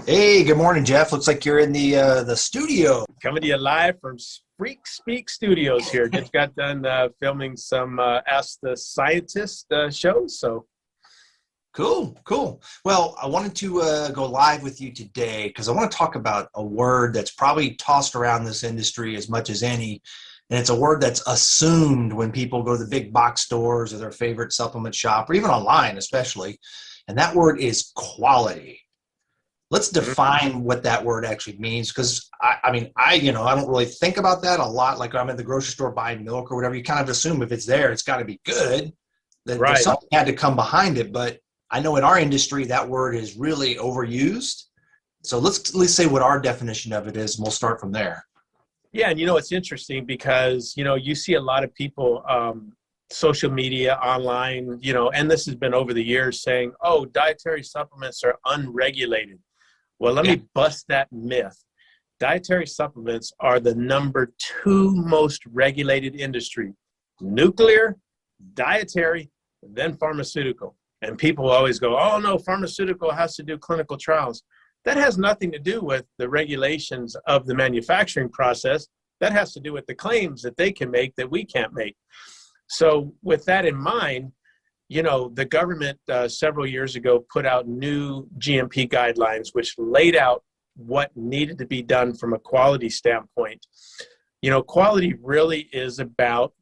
Hey, good morning, Jeff. Looks like you're in the studio. Coming to you live from Freak Speak Studios here. Just got done filming some Ask the Scientist shows. So Cool, cool. Well, I wanted to go live with you today because I want to talk about a word that's probably tossed around this industry as much as any, and it's a word that's assumed when people go to the big box stores or their favorite supplement shop or even online especially, and that word is quality. Let's define what that word actually means, because I don't really think about that a lot. Like I'm at the grocery store buying milk or whatever, you kind of assume if it's there, it's got to be good. That there's right. something had to come behind it. But I know in our industry that word is really overused. So let's say what our definition of it is, and we'll start from there. Yeah, and it's interesting because you see a lot of people, social media, online, and this has been over the years saying, "Oh, dietary supplements are unregulated." Well, let me bust that myth. Dietary supplements are the number 2 most regulated industry: nuclear, dietary, then pharmaceutical. And people always go, "Oh no, pharmaceutical has to do clinical trials." That has nothing to do with the regulations of the manufacturing process. That has to do with the claims that they can make that we can't make. So with that in mind, the government several years ago put out new GMP guidelines, which laid out what needed to be done from a quality standpoint. Quality really is about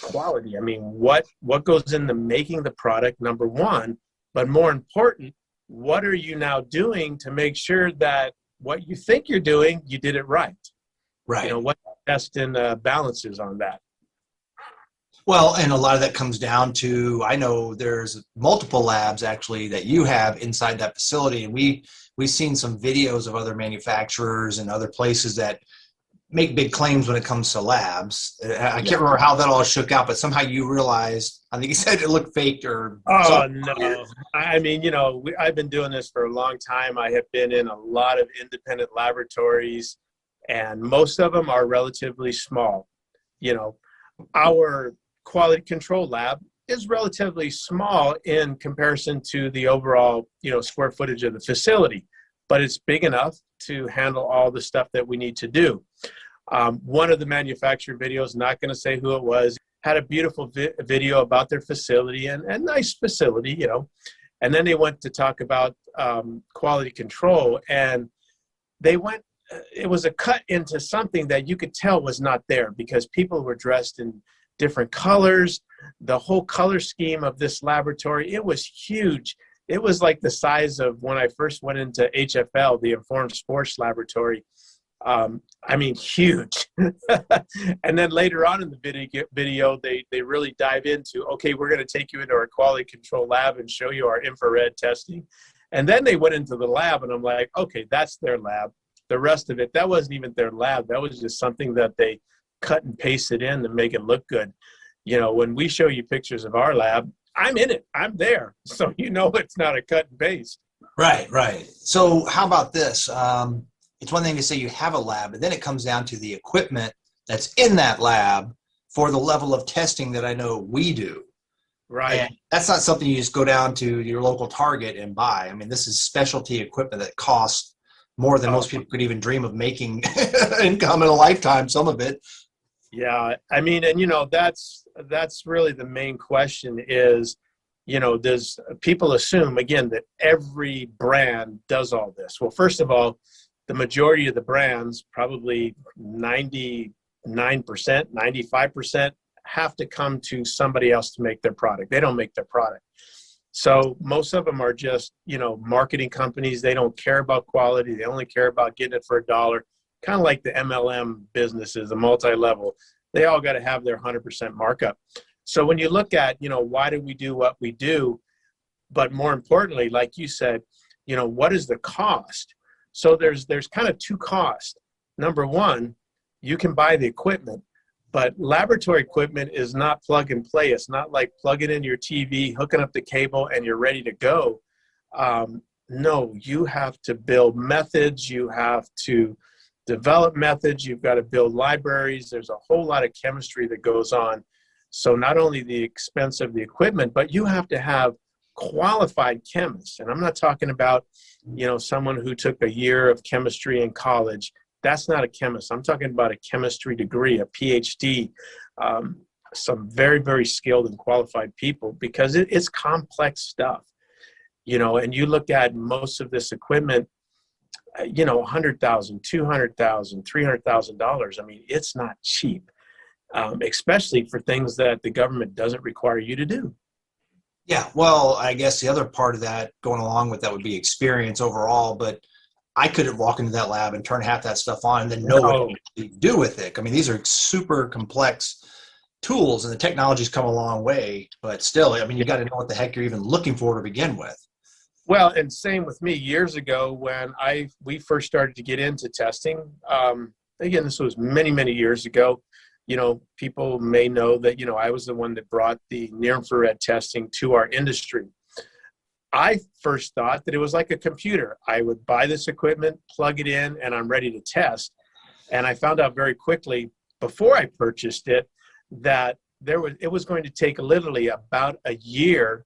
quality. I mean, what goes into making the product, number one, but more important, what are you now doing to make sure that what you think you're doing, you did it right? Right. What test and balances on that? Well, and a lot of that comes down to, I know there's multiple labs actually that you have inside that facility. And we've seen some videos of other manufacturers and other places that make big claims when it comes to labs. I can't remember how that all shook out, but somehow you realized, I think you said it looked fake or something. No. I mean, I've been doing this for a long time. I have been in a lot of independent laboratories, and most of them are relatively small. Our quality control lab is relatively small in comparison to the overall, square footage of the facility, but it's big enough to handle all the stuff that we need to do. One of the manufacturer videos, not going to say who it was, had a beautiful video about their facility and nice facility, and then they went to talk about quality control, and it was a cut into something that you could tell was not there because people were dressed in different colors. The whole color scheme of this laboratory, it was huge. It was like the size of when I first went into HFL, the Informed Sports Laboratory. Huge. And then later on in the video, they really dive into, okay, we're going to take you into our quality control lab and show you our infrared testing. And then they went into the lab, and I'm like, okay, that's their lab. The rest of it, that wasn't even their lab. That was just something that they cut and pasted in to make it look good. When we show you pictures of our lab, I'm in it. I'm there. So it's not a cut and paste. Right, right. So how about this? It's one thing to say you have a lab, but then it comes down to the equipment that's in that lab for the level of testing that I know we do. Right. And that's not something you just go down to your local Target and buy. I mean, this is specialty equipment that costs more than most people could even dream of making income in a lifetime, some of it. Yeah. I mean, and that's really the main question is, does people assume, again, that every brand does all this? Well, first of all, the majority of the brands, probably 99%, 95%, have to come to somebody else to make their product. They don't make their product. So most of them are just, marketing companies. They don't care about quality. They only care about getting it for $1. Kind of like the MLM businesses, the multi-level. They all got to have their 100% markup. So when you look at, why do we do what we do? But more importantly, like you said, what is the cost? So there's kind of 2 costs. Number one, you can buy the equipment. But laboratory equipment is not plug and play. It's not like plugging in your TV, hooking up the cable, and you're ready to go. No, you have to build methods. You have to develop methods. You've got to build libraries. There's a whole lot of chemistry that goes on. So not only the expense of the equipment, but you have to have qualified chemists, and I'm not talking about, someone who took a year of chemistry in college. That's not a chemist. I'm talking about a chemistry degree, a PhD, some very, very skilled and qualified people, because it's complex stuff, and you look at most of this equipment, $100,000, $200,000, $300,000. I mean, it's not cheap, especially for things that the government doesn't require you to do. Yeah, well, I guess the other part of that going along with that would be experience overall, but I couldn't walk into that lab and turn half that stuff on and then know what to do with it. I mean, these are super complex tools and the technology's come a long way, but still, I mean, you got to know what the heck you're even looking for to begin with. Well, and same with me years ago when we first started to get into testing. Again, this was many, many years ago. People may know that, I was the one that brought the near-infrared testing to our industry. I first thought that it was like a computer. I would buy this equipment, plug it in, and I'm ready to test. And I found out very quickly before I purchased it that it was going to take literally about a year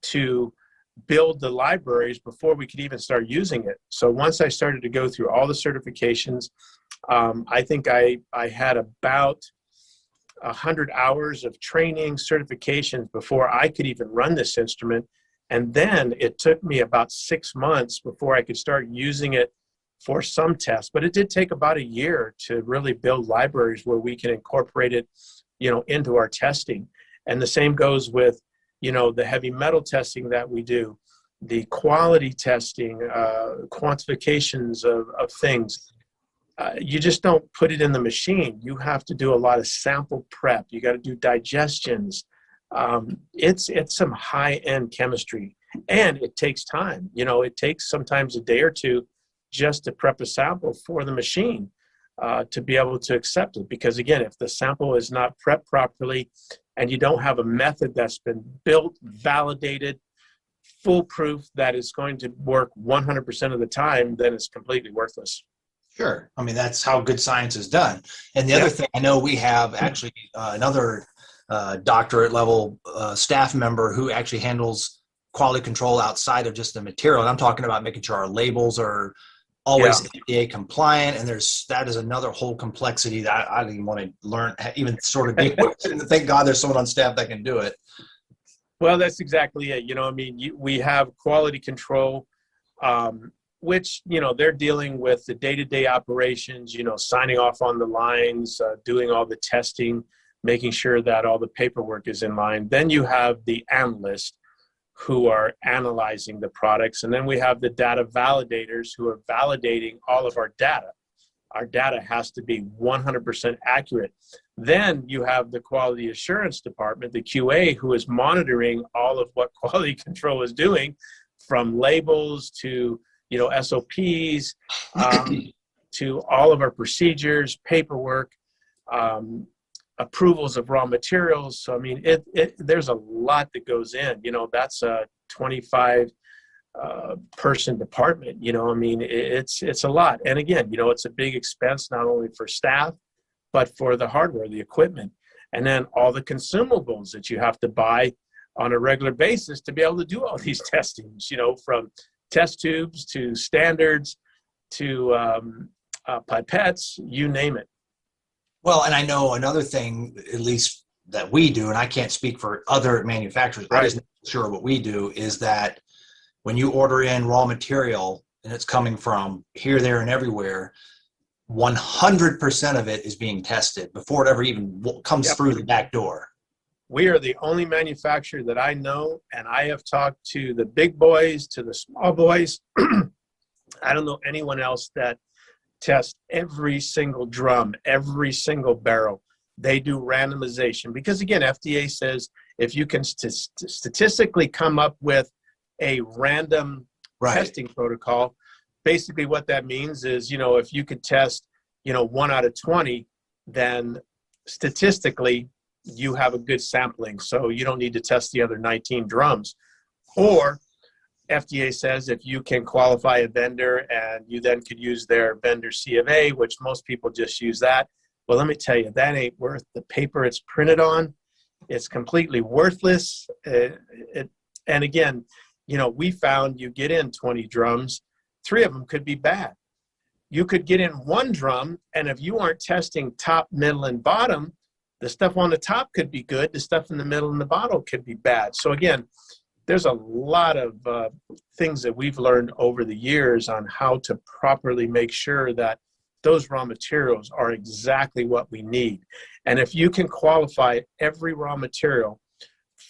to build the libraries before we could even start using it. So once I started to go through all the certifications, I think I had about 100 hours of training certifications before I could even run this instrument. And then it took me about 6 months before I could start using it for some tests. But it did take about a year to really build libraries where we can incorporate it, into our testing. And the same goes with, the heavy metal testing that we do, the quality testing, quantifications of things. You just don't put it in the machine. You have to do a lot of sample prep. You got to do digestions. It's some high-end chemistry, and it takes time. It takes sometimes a day or two just to prep a sample for the machine to be able to accept it. Because again, if the sample is not prepped properly and you don't have a method that's been built, validated, foolproof, that is going to work 100% of the time, then it's completely worthless. Sure. I mean, that's how good science is done. And the other thing, I know we have actually another doctorate level staff member who actually handles quality control outside of just the material. And I'm talking about making sure our labels are always FDA compliant. And that is another whole complexity that I don't even want to learn, even sort of deal with. And thank God there's someone on staff that can do it. Well, that's exactly it. We have quality control, which, they're dealing with the day-to-day operations, signing off on the lines, doing all the testing, making sure that all the paperwork is in line. Then you have the analysts who are analyzing the products. And then we have the data validators who are validating all of our data. Our data has to be 100% accurate. Then you have the quality assurance department, the QA, who is monitoring all of what quality control is doing, from labels to SOPs, to all of our procedures, paperwork, approvals of raw materials. So, I mean, there's a lot that goes in. That's a 25 person department. I mean, it's a lot. And again, it's a big expense, not only for staff, but for the hardware, the equipment, and then all the consumables that you have to buy on a regular basis to be able to do all these testings, from test tubes to standards to pipettes, you name it. Well, and I know another thing, at least that we do, and I can't speak for other manufacturers, right. I'm just not sure what we do, is that when you order in raw material and it's coming from here, there, and everywhere, 100% of it is being tested before it ever even comes through the back door. We are the only manufacturer that I know, and I have talked to the big boys, to the small boys. I don't know anyone else that tests every single drum, every single barrel. They do randomization because, again, FDA says if you can statistically come up with a random testing protocol, basically what that means is, if you could test, 1 out of 20, then statistically you have a good sampling. So you don't need to test the other 19 drums. Or FDA says if you can qualify a vendor and you then could use their vendor C of A, which most people just use that. Well, let me tell you, that ain't worth the paper it's printed on. It's completely worthless. And And again, we found you get in 20 drums, 3 of them could be bad. You could get in 1 drum, and if you aren't testing top, middle, and bottom, the stuff on the top could be good. The stuff in the middle and the bottom could be bad. So again, there's a lot of things that we've learned over the years on how to properly make sure that those raw materials are exactly what we need. And if you can qualify every raw material,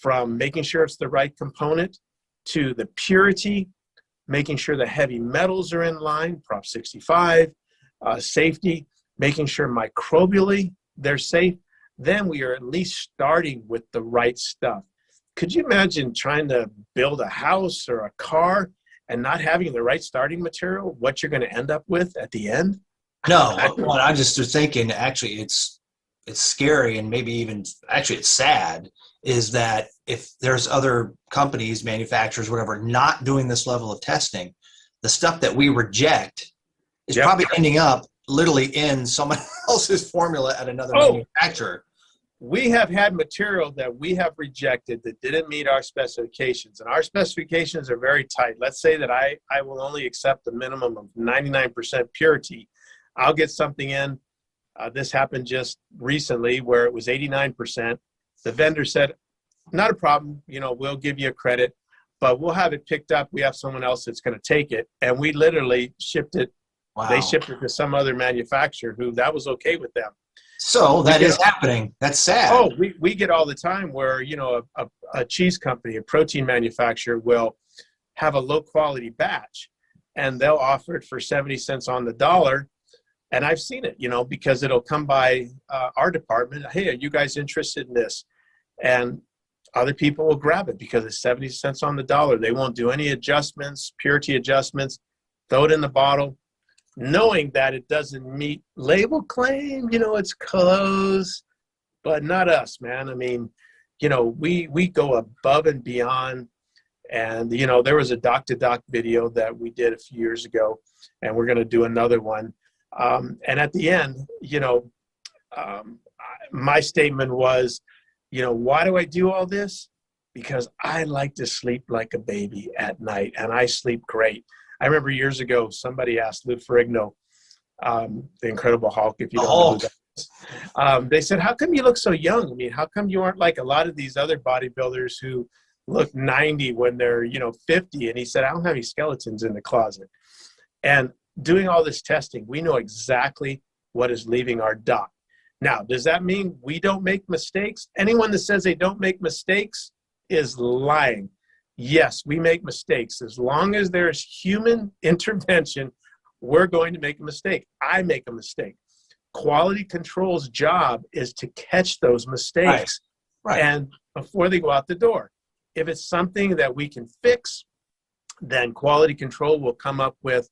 from making sure it's the right component to the purity, making sure the heavy metals are in line, Prop 65, safety, making sure microbially they're safe, then we are at least starting with the right stuff. Could you imagine trying to build a house or a car and not having the right starting material, what you're going to end up with at the end? No, well, I'm just thinking, actually, it's scary, and maybe even actually it's sad, is that if there's other companies, manufacturers, whatever, not doing this level of testing, the stuff that we reject is probably ending up literally in someone else's formula at another manufacturer. We have had material that we have rejected that didn't meet our specifications, and our specifications are very tight. Let's say that I will only accept a minimum of 99% purity. I'll get something in. This happened just recently where it was 89%. The vendor said, not a problem, we'll give you a credit, but we'll have it picked up. We have someone else that's going to take it. And we literally shipped it. Wow. They shipped it to some other manufacturer who that was okay with them. So that is happening. That's sad. Oh, we get all the time where, a cheese company, a protein manufacturer will have a low quality batch and they'll offer it for 70 cents on the dollar. And I've seen it, because it'll come by our department. Hey, are you guys interested in this? And other people will grab it because it's 70 cents on the dollar. They won't do any adjustments, purity adjustments, throw it in the bottle, knowing that it doesn't meet label claim, it's close, but not us, man. I mean, we go above and beyond. And, there was a doc-to-doc video that we did a few years ago, and we're going to do another one. And at the end, my statement was, why do I do all this? Because I like to sleep like a baby at night, and I sleep great. I remember years ago, somebody asked Lou Ferrigno, the Incredible Hulk, if you don't know who that is. They said, how come you look so young? I mean, how come you aren't like a lot of these other bodybuilders who look 90 when they're, 50? And he said, I don't have any skeletons in the closet. And doing all this testing, we know exactly what is leaving our dock. Now, does that mean we don't make mistakes? Anyone that says they don't make mistakes is lying. Yes, we make mistakes. As long as there's human intervention, we're going to make a mistake. I make a mistake. Quality control's job is to catch those mistakes and before they go out the door. If it's something that we can fix, then quality control will come up with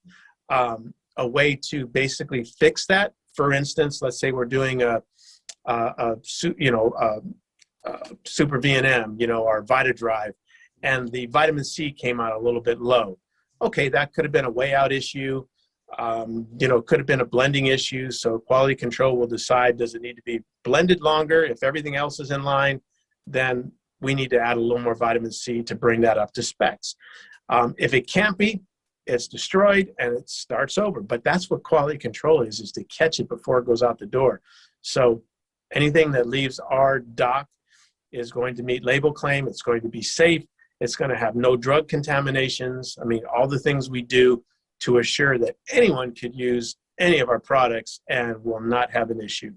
a way to basically fix that. For instance, let's say we're doing a Super V&M, our Vita Drive, and the vitamin C came out a little bit low. Okay, that could have been a way out issue. Could have been a blending issue. So quality control will decide, does it need to be blended longer? If everything else is in line, then we need to add a little more vitamin C to bring that up to specs. If it can't be, it's destroyed and it starts over. But that's what quality control is to catch it before it goes out the door. So anything that leaves our dock is going to meet label claim. It's going to be safe. It's going to have no drug contaminations. I mean, all the things we do to assure that anyone could use any of our products and will not have an issue.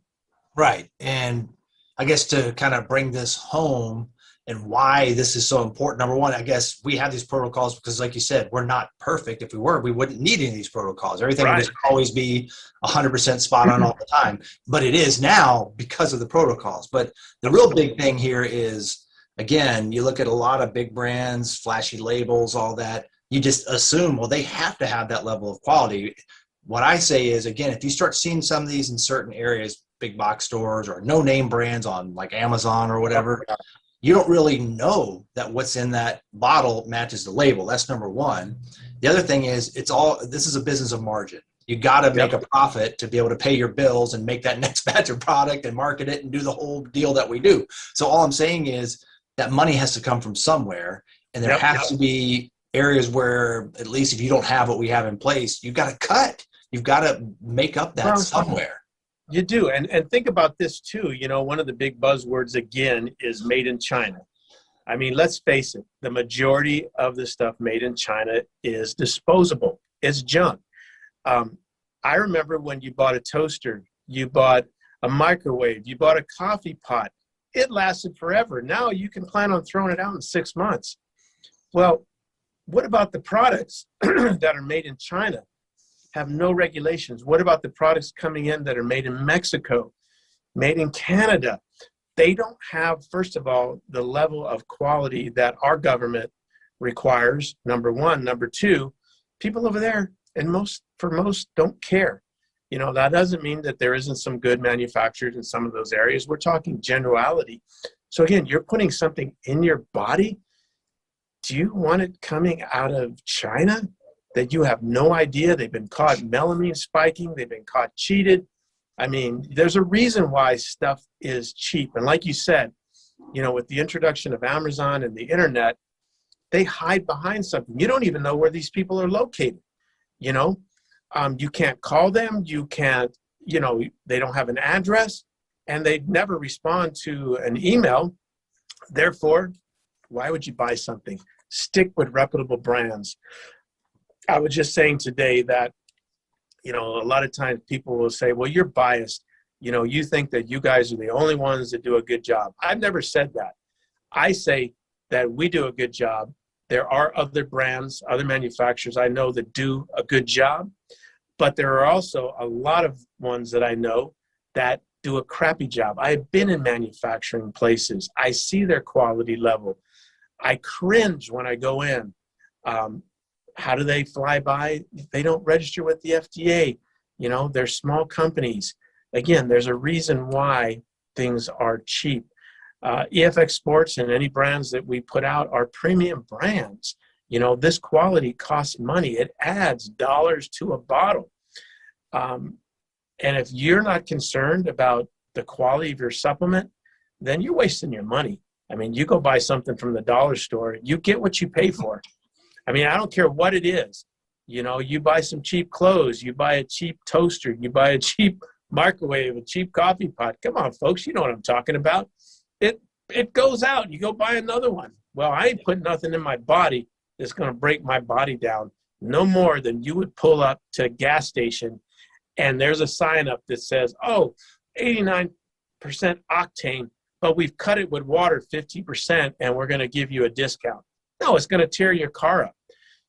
Right. And I guess to kind of bring this home and why this is so important, number one, I guess we have these protocols because, like you said, we're not perfect. If we were, we wouldn't need any of these protocols. Everything would just always be 100% spot on all the time. But it is now because of the protocols. But the real big thing here is, again, you look at a lot of big brands, flashy labels, all that. You just assume, well, they have to have that level of quality. What I say is, again, if you start seeing some of these in certain areas, big box stores or no-name brands on like Amazon or whatever, you don't really know that what's in that bottle matches the label. That's number one. The other thing is, this is a business of margin. You got to make a profit to be able to pay your bills and make that next batch of product and market it and do the whole deal that we do. So all I'm saying is that money has to come from somewhere. And there has to be areas where, at least if you don't have what we have in place, you've got to cut. You've got to make up that somewhere. You do. And think about this too. You know, one of the big buzzwords again is made in China. I mean, let's face it, the majority of the stuff made in China is disposable. It's junk. I remember when you bought a toaster, you bought a microwave, you bought a coffee pot. It lasted forever. Now you can plan on throwing it out in 6 months. Well, what about the products that are made in China? Have no regulations. What about the products coming in that are made in Mexico, made in Canada? They don't have, first of all, the level of quality that our government requires, number one. Number two, people over there, and for most don't care. You know, that doesn't mean that there isn't some good manufacturers in some of those areas. We're talking generality. So again, you're putting something in your body. Do you want it coming out of China that you have no idea? They've been caught melamine spiking. They've been caught cheated. I mean, there's a reason why stuff is cheap. And like you said, you know, with the introduction of Amazon and the internet, they hide behind something. You don't even know where these people are located. You know, you can't call them. You can't, you know, they don't have an address, and they never respond to an email. Therefore, why would you buy something? Stick with reputable brands. I was just saying today that, you know, a lot of times people will say, well, you're biased. You know, you think that you guys are the only ones that do a good job. I've never said that. I say that we do a good job. There are other brands, other manufacturers I know that do a good job, but there are also a lot of ones that I know that do a crappy job. I've been in manufacturing places. I see their quality level. I cringe when I go in. How do they fly by? They don't register with the FDA. You know, they're small companies. Again, there's a reason why things are cheap. EFX Sports and any brands that we put out are premium brands. You know, this quality costs money. It adds dollars to a bottle. And if you're not concerned about the quality of your supplement, then you're wasting your money. I mean, you go buy something from the dollar store, you get what you pay for. I mean, I don't care what it is. You know, you buy some cheap clothes, you buy a cheap toaster, you buy a cheap microwave, a cheap coffee pot. Come on, folks, you know what I'm talking about. It goes out. You go buy another one. Well, I ain't putting nothing in my body that's going to break my body down no more than you would pull up to a gas station and there's a sign up that says, oh, 89% octane, but we've cut it with water 50% and we're going to give you a discount. No, it's going to tear your car up.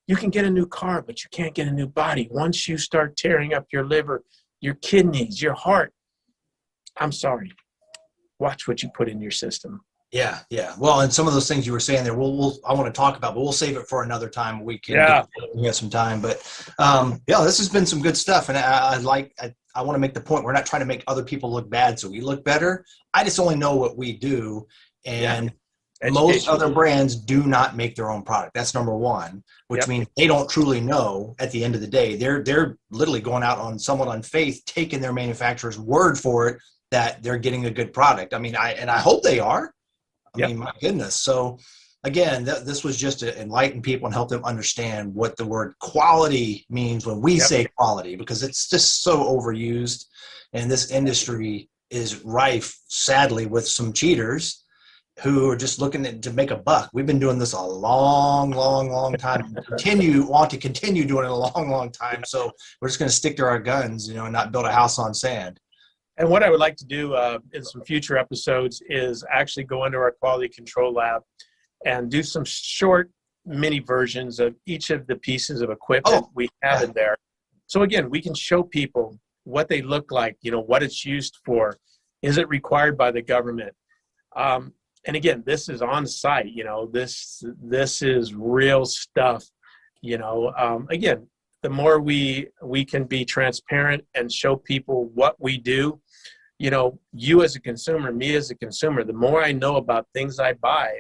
You can get a new car, but you can't get a new body. Once you start tearing up your liver, your kidneys, your heart, I'm sorry. Watch what you put in your system. Yeah, yeah. Well, and some of those things you were saying there, I want to talk about, but we'll save it for another time. We have some time, but this has been some good stuff, and I want to make the point we're not trying to make other people look bad so we look better. I just only know what we do, and most other brands do not make their own product. That's number one, which means they don't truly know at the end of the day. They're literally going out on someone on faith, taking their manufacturer's word for it that they're getting a good product. I mean, I hope they are. I mean, my goodness. So again, this was just to enlighten people and help them understand what the word quality means when we say quality, because it's just so overused. And this industry is rife, sadly, with some cheaters who are just looking to make a buck. We've been doing this a long, long, long time. Want to continue doing it a long, long time. So we're just going to stick to our guns, and not build a house on sand. And what I would like to do in some future episodes is actually go into our quality control lab and do some short mini versions of each of the pieces of equipment we have in there. So again, we can show people what they look like, what it's used for. Is it required by the government? And again, this is on site, this is real stuff, again, the more we can be transparent and show people what we do, you as a consumer, me as a consumer, the more I know about things I buy,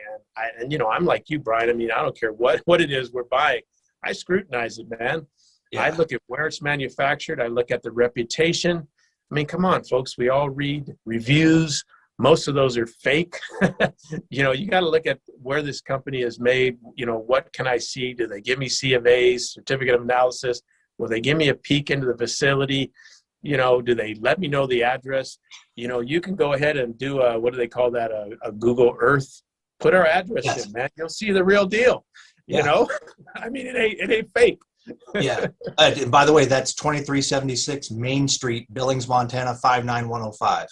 and I'm like you, Brian. I mean, I don't care what it is we're buying. I scrutinize it, man. Yeah. I look at where it's manufactured. I look at the reputation. I mean, come on, folks. We all read reviews. Most of those are fake. You know, you got to look at where this company is made. You know, what can I see? Do they give me C of A's, certificate of analysis? Will they give me a peek into the facility? You know, do they let me know the address? You know, you can go ahead and do a, what do they call that? A Google Earth. Put our address Yes. in, man. You'll see the real deal. Yeah. You know, I mean, it ain't fake. Yeah. And by the way, that's 2376 Main Street, Billings, Montana, 59105.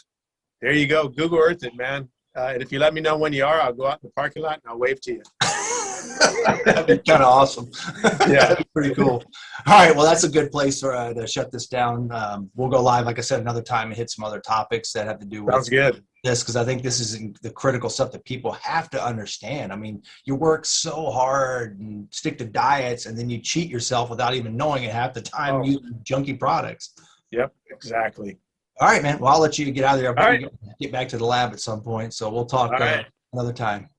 There you go. Google Earth it, man. And if you let me know when you are, I'll go out in the parking lot and I'll wave to you. That'd be kind of awesome. Yeah. That'd be pretty cool. All right. Well, that's a good place for to shut this down. We'll go live, like I said, another time and hit some other topics that have to do with Sounds good. this, because I think this is the critical stuff that people have to understand. I mean, you work so hard and stick to diets, and then you cheat yourself without even knowing it half the time using junky products. Yep, exactly. All right, man. Well, I'll let you get out of there. All right. Get back to the lab at some point, so we'll talk All right. another time.